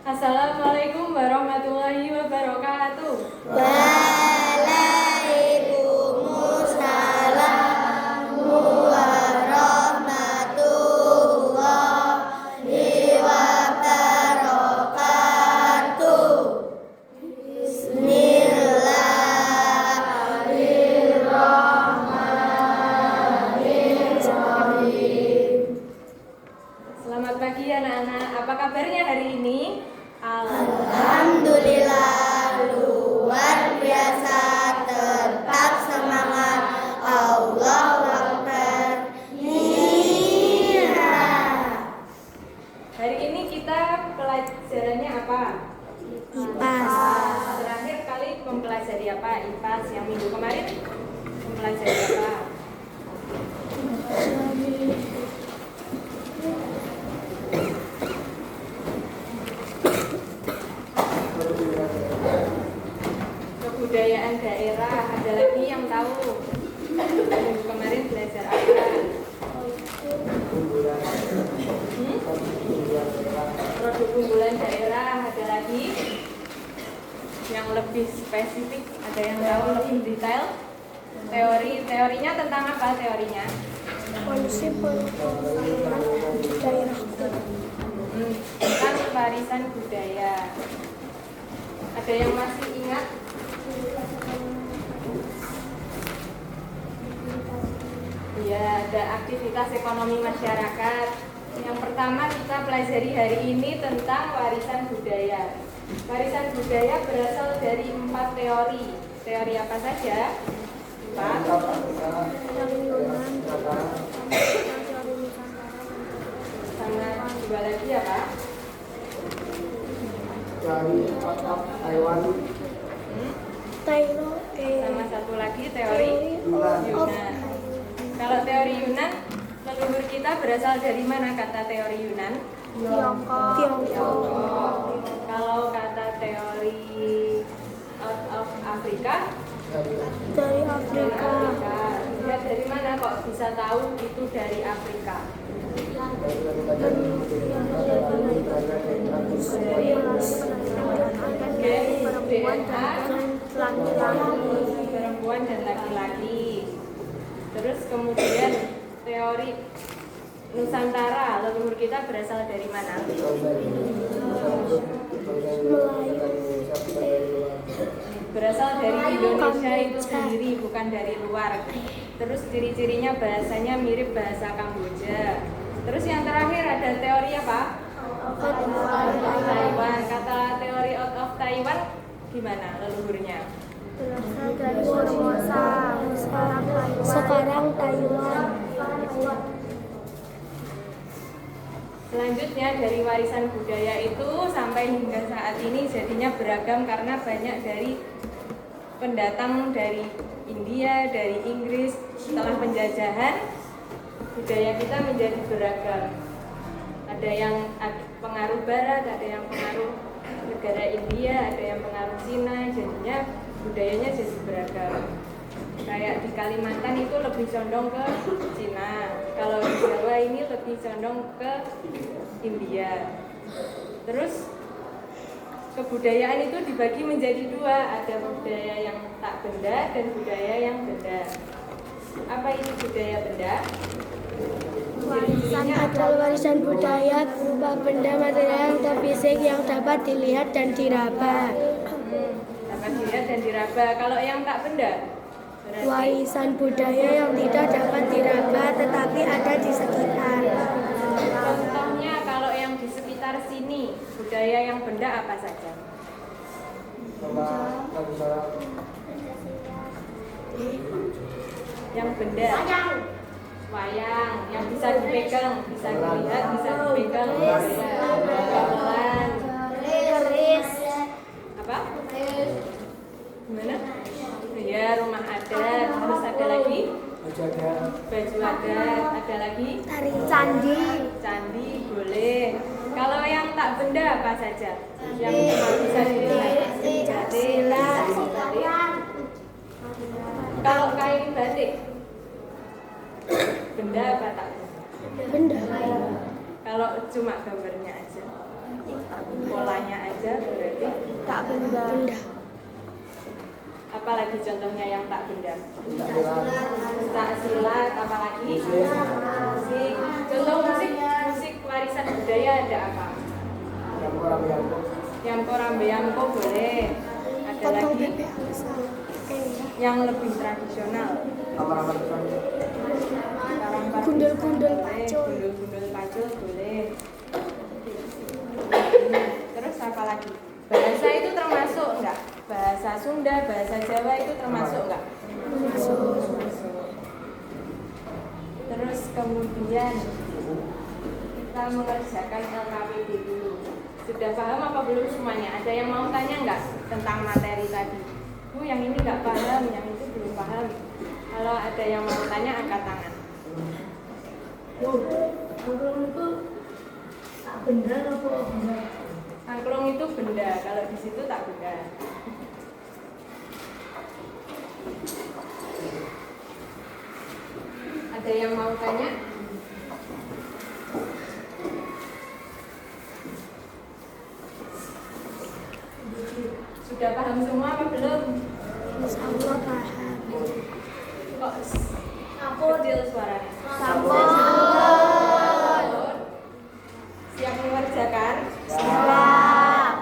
Assalamualaikum warahmatullahi wabarakatuh. Waalaikumsalam warahmatullahi wabarakatuh. Bismillahirrahmanirrahim. Selamat pagi anak-anak. Apa kabarnya hari ini? Alhamdulillah, luar biasa, tetap semangat. Allahu Akbar. Iya. Hari ini kita pelajarannya apa? IPAS. Terakhir kali mempelajari apa? IPAS. Yang minggu kemarin mempelajari apa? Kebudayaan daerah. Ada lagi yang tahu? Minggu kemarin belajar apa? Produk unggulan daerah. Ada lagi yang lebih spesifik? Ada yang tahu lebih detail? Teorinya tentang apa teorinya? Konsep daerahku. Tentang warisan budaya. Ada yang masih ingat? Ya, ada aktivitas ekonomi masyarakat. Yang pertama kita pelajari hari ini tentang warisan budaya. Warisan budaya berasal dari 4 teori. Teori apa saja? 4. Sama 2 lagi apa? Sama 1 lagi teori Yunan. Kalau teori Yunan, leluhur kita berasal dari mana kata teori Yunan? Tiongkok. Kalau kata teori out of Africa? Dari Afrika. Lihat dari mana kok bisa tahu itu dari Afrika? Dari DNA perempuan dan laki-laki. Terus kemudian teori Nusantara, leluhur kita berasal dari mana? Berasal dari Indonesia itu sendiri, bukan dari luar. Terus ciri-cirinya bahasanya mirip bahasa Kamboja. Terus yang terakhir ada teori apa? Taiwan. Kata teori out of Taiwan gimana leluhurnya? Dari Formosa. Sekarang Taiwan. Selanjutnya dari warisan budaya itu sampai hingga saat ini jadinya beragam karena banyak dari pendatang dari India, dari Inggris. Setelah penjajahan, budaya kita menjadi beragam. Ada yang pengaruh barat, ada yang pengaruh negara India, ada yang pengaruh Cina, jadinya budayanya jadi beragam. Kayak di Kalimantan itu lebih condong ke Cina, kalau di Jawa ini lebih condong ke India. Terus kebudayaan itu dibagi menjadi 2, ada budaya yang tak benda dan budaya yang benda. Apa ini budaya benda? Warisan budaya berupa benda material atau fisik yang dapat dilihat dan diraba. Dapat dilihat dan diraba. Kalau yang tak benda? Berarti Warisan budaya yang tidak dapat diraba tetapi ada di sekitar. contohnya kalau yang di sekitar sini, budaya yang benda apa saja? Yang benda. Wayang, yang bisa dipegang, bisa dilihat, bisa dipegang. Gamelan. Keris. Apa? Gimana? Ya, rumah adat. Terus ada lagi? Baju adat. Ada lagi? Tari candi. Candi, boleh. Kalau yang tak benda apa saja? Yang bisa dilihat? Jelas. Kalau kain batik? Benda apa tak benda? Benda. Kalau cuma gambarnya aja. Polanya aja berarti Tak benda. apalagi contohnya yang tak benda. Tak silat, apalagi musik. Contoh musik warisan budaya ada apa? Yang korambe-yangko boleh. Ada lagi yang lebih tradisional. Gundul-gundul boleh, pacul. gundul-gundul pacul boleh. Terus apa lagi? Bahasa itu termasuk enggak? Bahasa Sunda, bahasa Jawa itu termasuk enggak? Termasuk. Terus kemudian kita mengerjakan LKPD dulu. Sudah paham apa belum semuanya? Ada yang mau tanya enggak tentang materi tadi? Bu, yang ini enggak paham, yang itu belum paham. Kalau ada yang mau tanya, angkat tangan. Angklung itu tak benda apa benda? Angklung itu benda, kalau di situ tak benda. Ada yang mau tanya? Sudah paham semua apa belum? Insyaallah paham. Kok kecil suaranya? Sampun. Siap mengerjakan? Siap.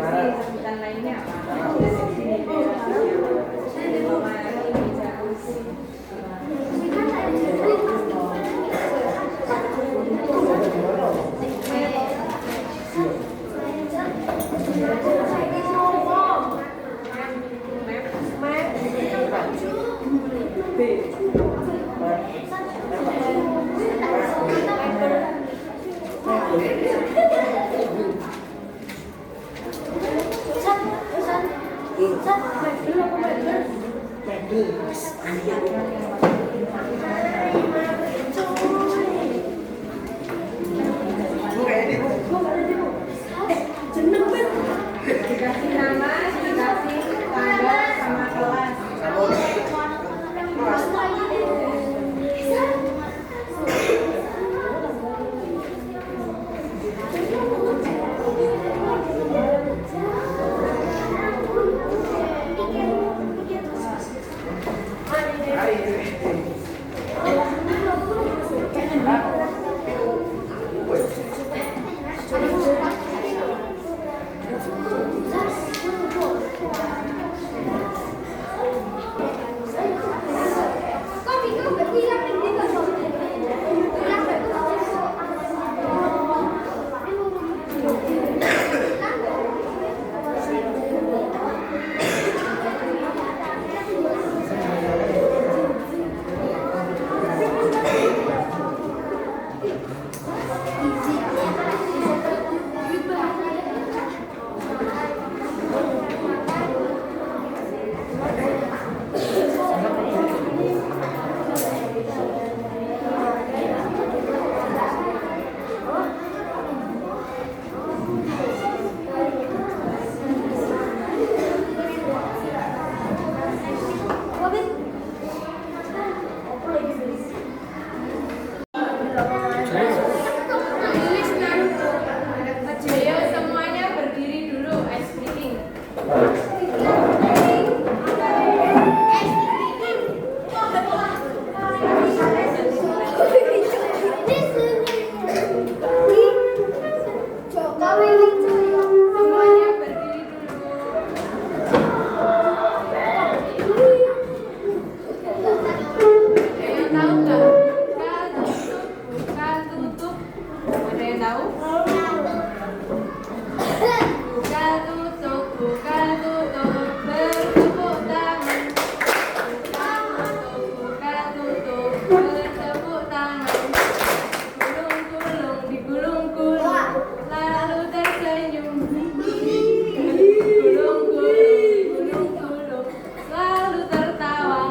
sebutan lainnya apa? Lemari, meja kursi. Dikasih nama, dikasih tanggal sama kelas. Ayo semuanya berdiri dulu, ice breaking. Semuanya berdiri dulu. Ada yang tahu nggak? Buka tutup. Ada yang tahu? Buka tutup, bertepuk tangan. Buka tutup, bertepuk tangan. Gulung-gulung, digulung-gulung, lalu tersenyum. Gulung-gulung, digulung-gulung, lalu tertawa.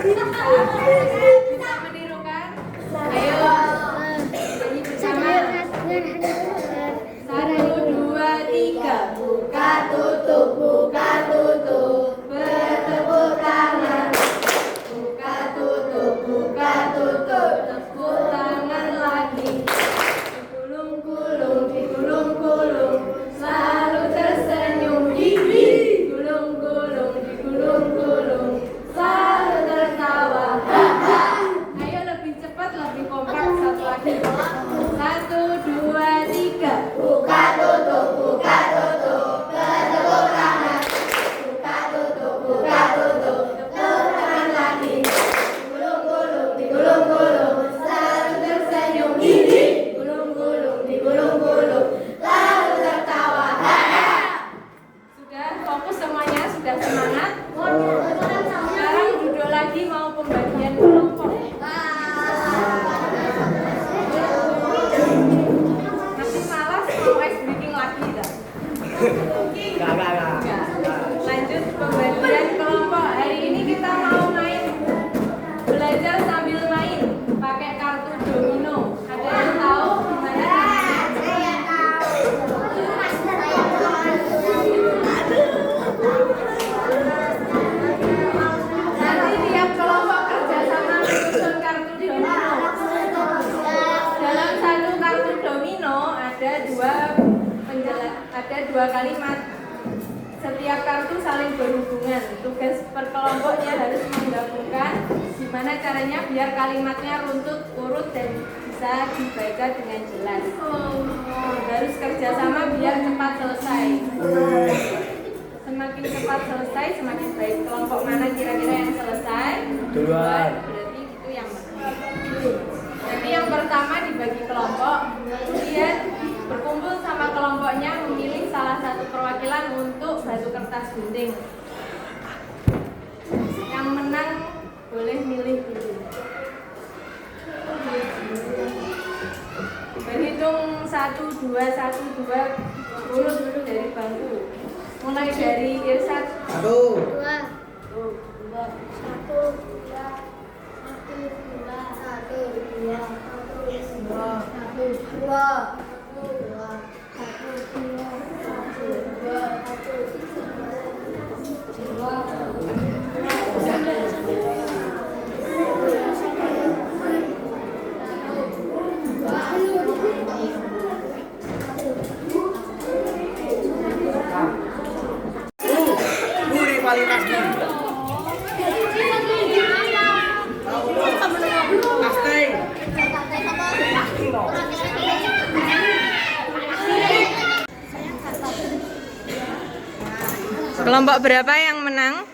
Bisa menirukan? Ayo, nyanyi bersama. 1, 2, 3. Buka tutup, bertepuk tangan. Buka tutup, tepuk tangan lagi. Digulung-gulung, digulung-gulung, selalu tersenyum. Gulung-gulung, digulung-gulung, selalu tertawa. Ayo lebih cepat, lebih kompak, satu lagi. 1, 2, 3. Buka tutup, bertepuk tangan. Buka tutup, tepuk tangan lagi. Digulung-gulung, digulung-gulung, selalu tersenyum. Gulung-gulung, digulung-gulung, lalu tertawa. Sudah fokus semuanya, sudah semangat. Sekarang duduk lagi, mau pembagian kelompok. Nanti malas mau ice breaking lagi tak? Enggak. Lanjut pembagian kelompok. Hari ini kita mau main, belajar sambil main pakai kartu domino. Ada yang tahu gimana? Saya tahu. Nanti tiap kelompok kerjasama menyusun kartu domino. Dalam satu kartu domino ada dua kalimat. Setiap kartu saling berhubungan. Tugas per kelompoknya harus menggabungkan gimana caranya biar kalimatnya runtut, urut, dan bisa dibaca dengan jelas. Harus kerjasama biar cepat selesai. duluan, berarti itu yang menang. Jadi yang pertama dibagi kelompok, kemudian berkumpul sama kelompoknya memilih salah satu perwakilan untuk batu kertas gunting. Yang menang boleh milih dulu. Berhitung 1, 2, 1, 2, urut dulu dari bangku. Mulai dari Irsad. 1, 2, Kelompok berapa yang menang?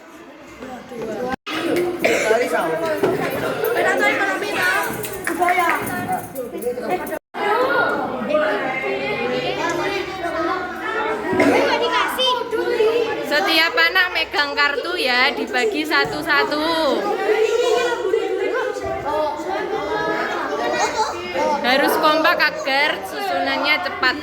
Setiap anak megang kartu ya, dibagi satu-satu. Harus kompak agar susunannya cepat.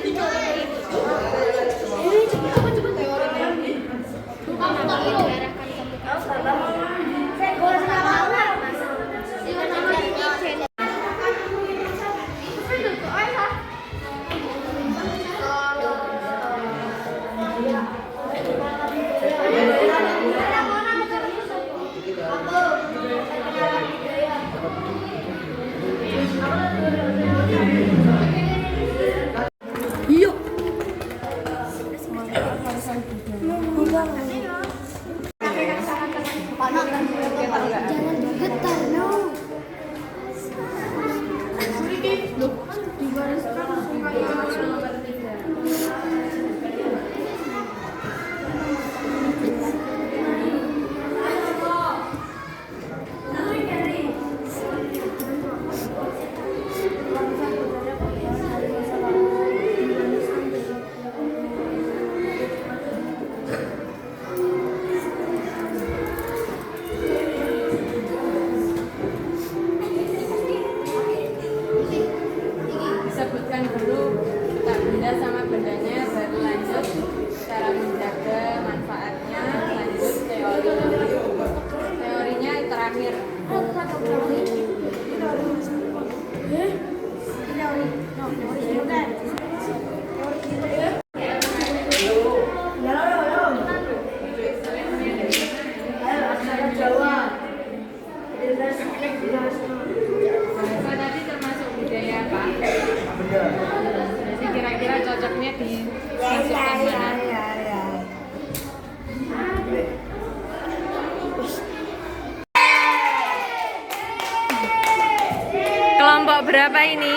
Sebutkan dulu tak benda sama bendanya, baru lanjut cara menjaga manfaatnya, lanjut teori. Teorinya terakhir. Tadi termasuk budaya Pak. Jadi kira-kira cocoknya di masukkan mana? Kelompok berapa ini?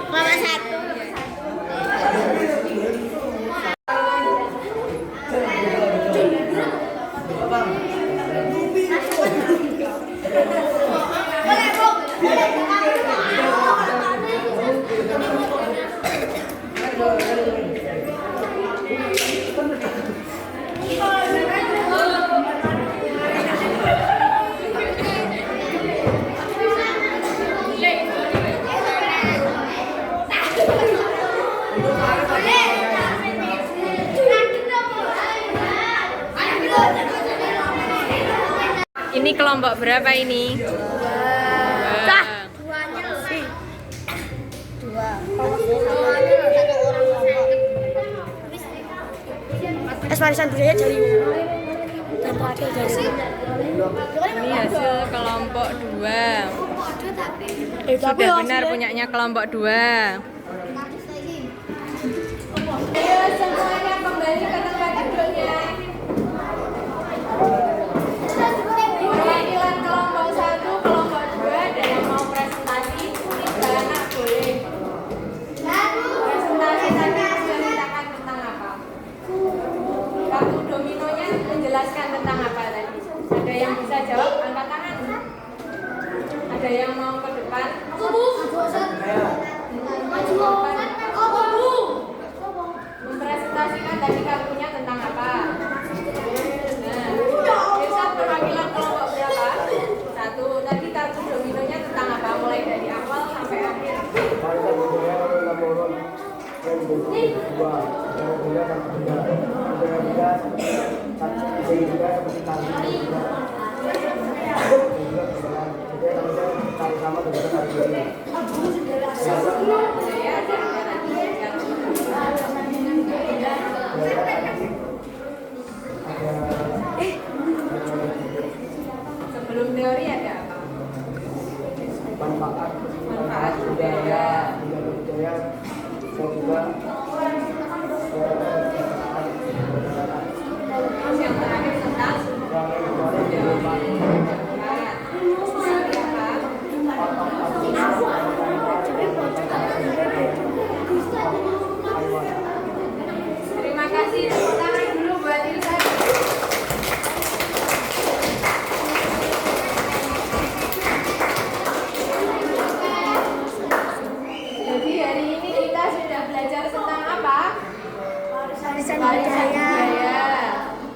Kelompok 1. Ini kelompok berapa ini? Dua. Warisan budaya dari Ini hasil kelompok 2. Sudah benar punyanya kelompok 2. Ayo semuanya kembali ke tempat duduknya. Perwakilan kelompok 1, kelompok 2 dan yang mau presentasi 3 anak boleh. Presentasi tadi menceritakan tentang apa? Kartu dominonya menjelaskan Dua, budaya dan benda. Budaya juga seperti tali juga. Tali sama dengan tali ini. Sebelum teori ada apa? Manfaat budaya. Budaya dan juga Terus yang terakhir tentang terima kasih. Tepuk tangan dulu buat Ilsa. Jadi hari ini kita sudah belajar tentang apa? Warisan Warisan budaya. budaya.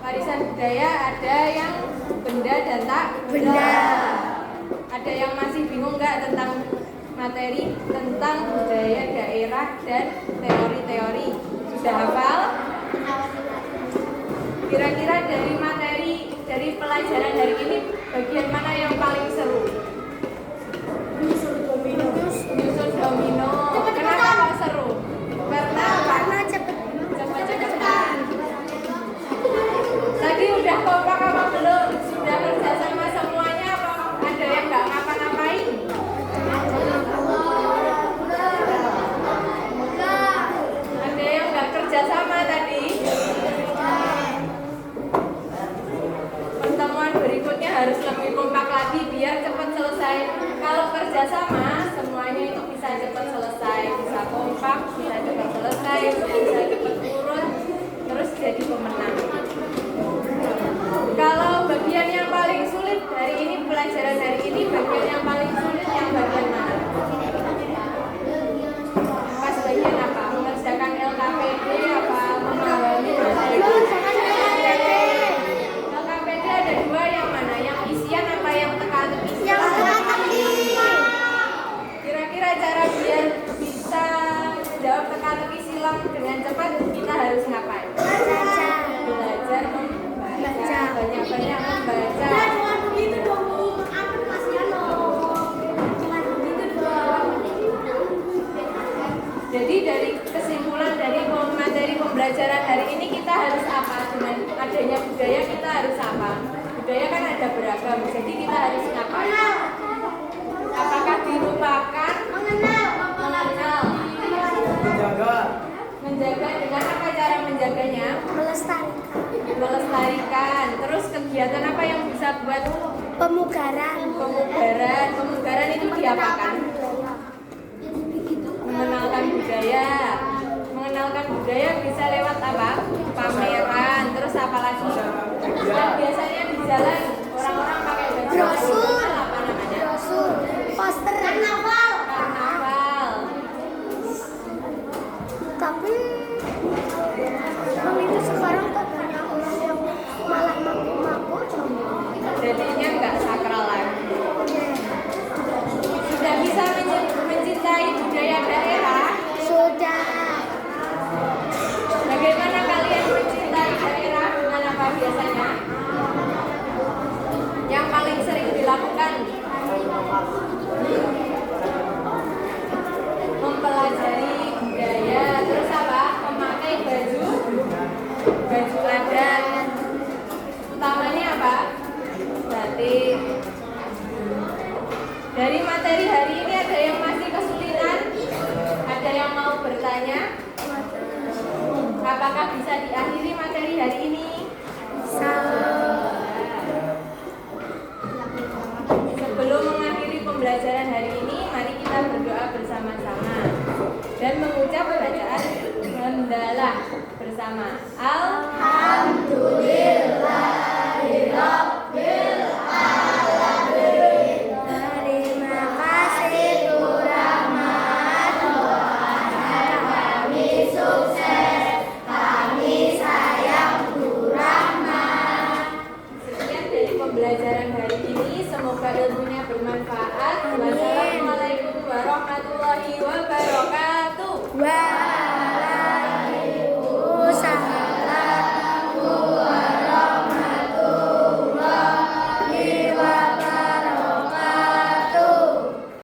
Warisan budaya ada yang benda dan tak Benda. Ada yang masih bingung nggak tentang materi tentang budaya daerah dan teori-teori? Sudah hafal? Kira-kira dari materi dari pelajaran hari ini bagian mana yang paling seru? Menyusun domino. Kenapa kok seru? Karena apa? Karena Cepet-cepetan. Tadi udah kompak apa belum? Sudah kerja sama semuanya apa ada yang nggak ngapa-ngapain? Ada yang nggak kerja sama tadi? Pertemuan berikutnya harus lebih kompak lagi biar cepat selesai. Kalau kerja sama semuanya itu bisa cepat selesai, bisa kompak, bisa cepat selesai, bisa cepat urut, terus jadi pemenang. Kalau bagian yang paling sulit hari ini, pelajaran hari ini, bagian yang paling sulit yang bagian mana? Pas bagian apa? Mengerjakan LKPD apa memahami materi? LKPD ada dua, yang mana? Yang isian apa yang teka-teki? yang teka-teki. Kira-kira cara biar bisa menjawab teka-teki silang dengan cepat kita harus ngapain? Belajar membaca, banyak-banyak membaca. Jadi dari kesimpulan dari materi pembelajaran hari ini kita harus apa? Dengan adanya budaya kita harus apa? Budaya kan ada beragam, jadi kita harus ngapain? Apakah dilupakan? Mengenal. Menjaga dengan apa cara menjaganya? Melestarikan. Terus kegiatan apa yang bisa buat Pemugaran. Pemugaran itu diapakan? Mengenalkan budaya bisa lewat apa? Pameran. Terus apa lagi? Dan biasanya di jalan orang-orang pakai baju Brosur. apa namanya? Poster. Karnaval. Tapi itu sekarang kok banyak orang yang malah ngaku-ngaku. Jadinya nggak sakral lagi. Sudah bisa mencintai budaya daerah? Sudah. Bagaimana kalian mencintai daerah dengan apa biasanya? Yang paling sering dilakukan? Mempelajari budaya, terus apa? Memakai baju adat. Utamanya apa? Batik. Dari materi hari ini ada yang masih kesulitan? Ada yang mau bertanya? Apakah bisa diakhiri materi hari ini? Sebelum mengakhiri pembelajaran hari ini, mari kita berdoa bersama-sama dan mengucap bacaan hamdalah bersama. Alhamdulillah.